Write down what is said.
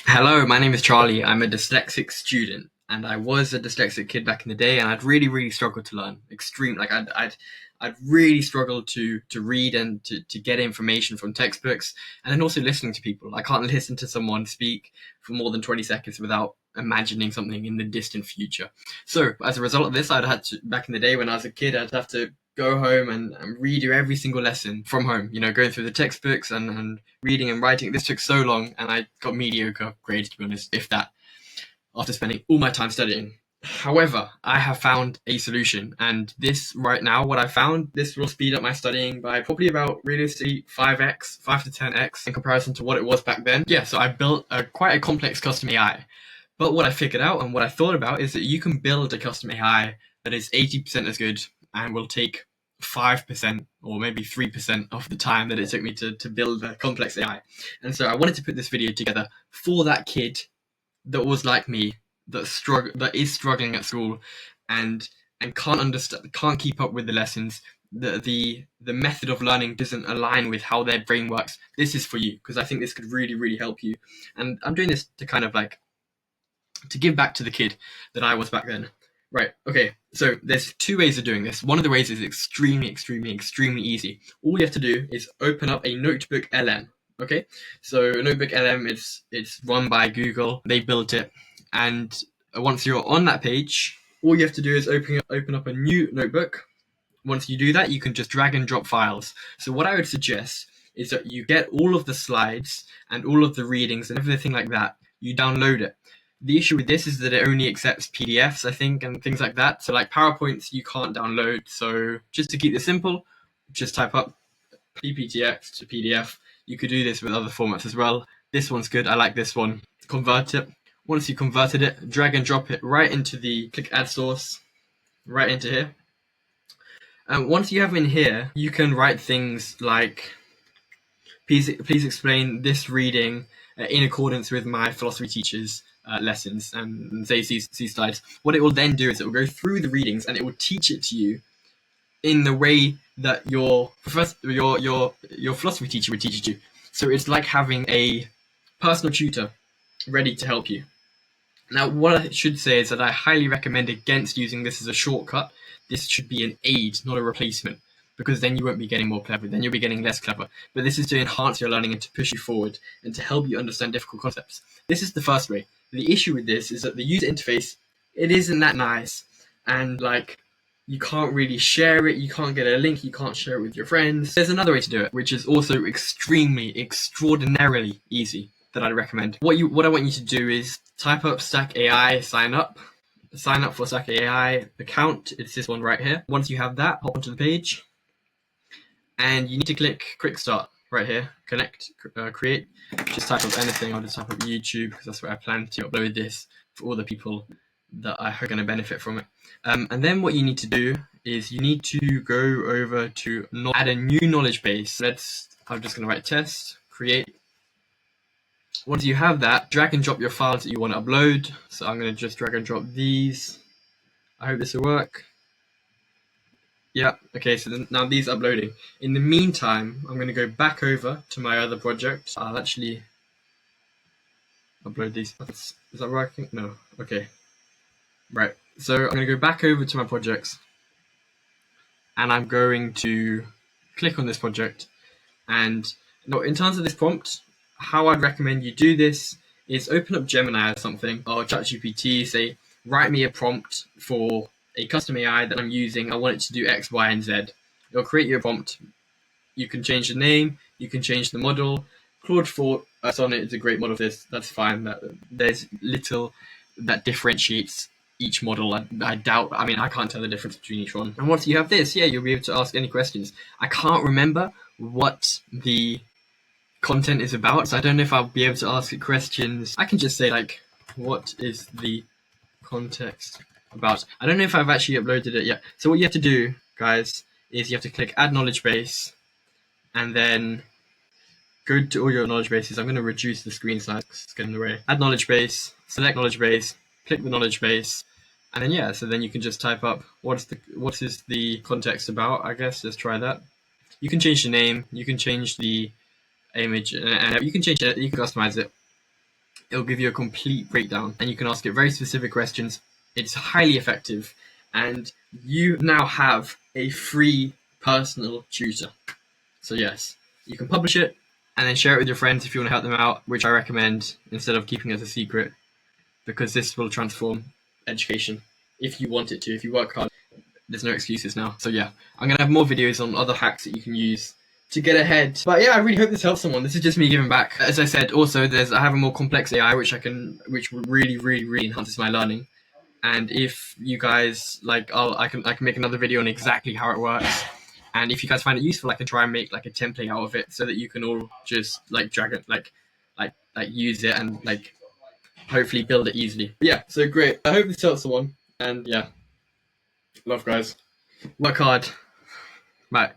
Hello, my name is Charlie. I'm a dyslexic student, and I was a dyslexic kid back in the day, and I'd really struggled to learn. Extreme, like I'd really struggled to read and to get information from textbooks, and then also listening to people. I can't listen to someone speak for more than 20 seconds without imagining something in the distant future. So, as a result of this, I'd had to, back in the day when I was a kid, I'd have to go home and redo every single lesson from home, going through the textbooks and reading and writing. This took so long, and I got mediocre grades, to be honest, if that, after spending all my time studying. However, I have found a solution, and this right now, what I found, this will speed up my studying by probably about realistically 5x, 5 to 10x in comparison to what it was back then. Yeah, so I built quite a complex custom AI. But what I figured out and what I thought about is that you can build a custom AI that is 80% as good and will take 5% or maybe 3% of the time that it took me to build a complex AI. And so I wanted to put this video together for that kid that was like me, that is struggling at school and can't keep up with the lessons. The method of learning doesn't align with how their brain works. This is for you, because I think this could really help you. And I'm doing this to kind of like to give back to the kid that I was back then. Right, okay, so there's two ways of doing this. One of the ways is extremely easy. All you have to do is open up a notebook LM. Okay, so a notebook LM, it's run by Google. They built it, and once you're on that page, all you have to do is open up a new notebook. Once you do that, you can just drag and drop files. So what I would suggest is that you get all of the slides and all of the readings and everything like that. You download it. The issue with this is that it only accepts PDFs, I think, and things like that. So like PowerPoints, you can't download. So just to keep this simple, just type up PPTX to PDF. You could do this with other formats as well. This one's good. I like this one. Convert it. Once you converted it, drag and drop it right into click add source, right into here. And once you have in here, you can write things like, please explain this reading in accordance with my philosophy teacher's lessons, and say these slides. What it will then do is it will go through the readings and it will teach it to you in the way that your philosophy teacher would teach it to you. So it's like having a personal tutor ready to help you. Now, what I should say is that I highly recommend against using this as a shortcut. This should be an aid, not a replacement, because then you won't be getting more clever, then you'll be getting less clever. But this is to enhance your learning and to push you forward and to help you understand difficult concepts. This is the first way. The issue with this is that the user interface, it isn't that nice, and like, you can't really share it, you can't get a link, you can't share it with your friends. There's another way to do it, which is also extraordinarily easy, that I'd recommend. What I want you to do is type up Stack AI, sign up for Stack AI account. It's this one right here. Once you have that, hop onto the page, and you need to click Quick Start right here. Connect, create. Just type up anything. I'll just type up YouTube, because that's where I plan to upload this for all the people that are going to benefit from it. And then what you need to do is you need to go over to add a new knowledge base. I'm just going to write test, create. Once you have that, drag and drop your files that you want to upload. So I'm going to just drag and drop these. I hope this will work. Yeah, okay, so now these are uploading. In the meantime, I'm going to go back over to my other project. I'll actually upload these. Is that working? No, okay. Right, so I'm going to go back over to my projects, and I'm going to click on this project. And now, in terms of this prompt, how I'd recommend you do this is open up Gemini or something, or ChatGPT, say, write me a prompt for a custom AI that I'm using. I want it to do X, Y, and Z. It'll create you a prompt. You can change the name, you can change the model. Claude 4 Sonnet is a great model for this. That's fine. There's little that differentiates each model. I doubt, I mean, I can't tell the difference between each one. And once you have this, yeah, you'll be able to ask any questions. I can't remember what the content is about, so I don't know if I'll be able to ask it questions. I can just say, like, what is the context about? I don't know if I've actually uploaded it yet. So what you have to do, guys, is you have to click add knowledge base, and then go to all your knowledge bases. I'm going to reduce the screen size because it's getting in the way. Add knowledge base, select knowledge base, click the knowledge base, and then yeah, so then you can just type up what is the context about, I guess. Let's try that. You can change the name, you can change the image, and you can change it, you can customize it. It'll give you a complete breakdown, and you can ask it very specific questions. It's highly effective, and you now have a free personal tutor. So yes, you can publish it and then share it with your friends if you want to help them out, which I recommend instead of keeping it as a secret, because this will transform education if you want it to. If you work hard, there's no excuses now. So yeah, I'm gonna have more videos on other hacks that you can use to get ahead. But yeah, I really hope this helps someone. This is just me giving back. As I said, also I have a more complex AI which really enhances my learning. And if you guys like, I can make another video on exactly how it works. And if you guys find it useful, I can try and make like a template out of it so that you can all just like drag it, like use it and like hopefully build it easily. But yeah, so great. I hope this helps someone. And yeah, love guys. Work hard. Bye.